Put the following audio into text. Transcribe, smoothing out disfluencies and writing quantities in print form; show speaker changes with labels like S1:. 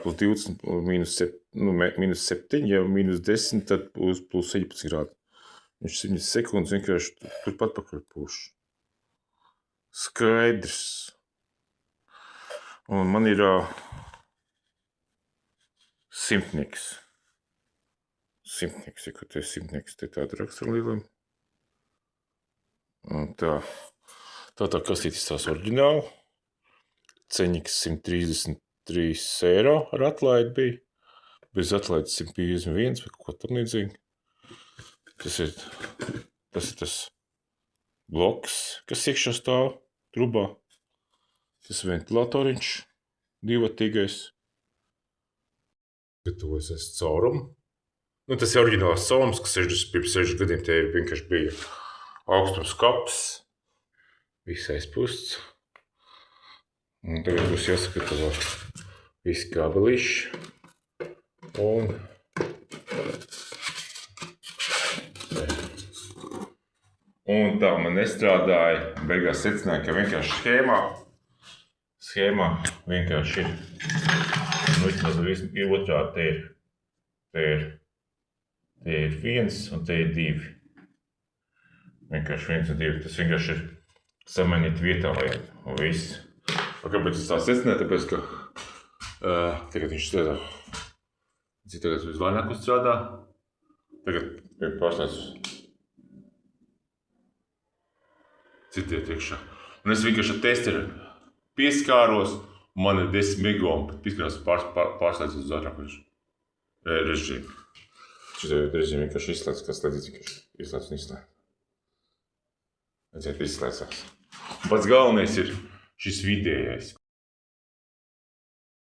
S1: plus 20, minus 7, ja minus 10, tad būs plus 17 grādi. Viņš 7 sekundes vienkārši turpat pakaļ pūš. Skaidrs. Un man ir simtnieks. Simtnieks, ja kaut ir simtnieks, te tāda raksta ar lieliem. Un tā kastītis tās oriģināli. Ceņiks 133 eiro ar atlaidi bija. Bez atlaides 151 vai kaut ko tam līdzīgi. Tas ir tas bloks, kas iekšā stāv trubā. Tas ventilatoriņš, divatīgais. Gatavojas caurumu. Tas ir oriģināls caurums, kas pirms 6 gadiem te vienkārši bija augstums kaps. Visais pusts. Un tagad būs jāsagatavo visi kabelīši. Un tā man nestrādāja. Beigās secināja, ka vienkārši schēmā vienkārši ir. Ir otrādi, te ir 1 un te ir 2. Vienkārši 1 un 2. Tas vienkārši ir samainīt vietā vajag. Un viss. Un kāpēc es tā secināju? Tāpēc, ka tagad viņš strādā. Tagad vislēnāk strādā. Tagad pārstāds citiet iekšā. Un es vienkārši ar testeru pieskāros, un man ir 10 migomi, bet pieskāros pārslēdz uz ātrāku režīmu. Šitā režīmu vienkārši izslēdz, kas slēdz izslēdz un izslēdz. Redziet, izslēdzās. Pats galvenais ir šis vidējais.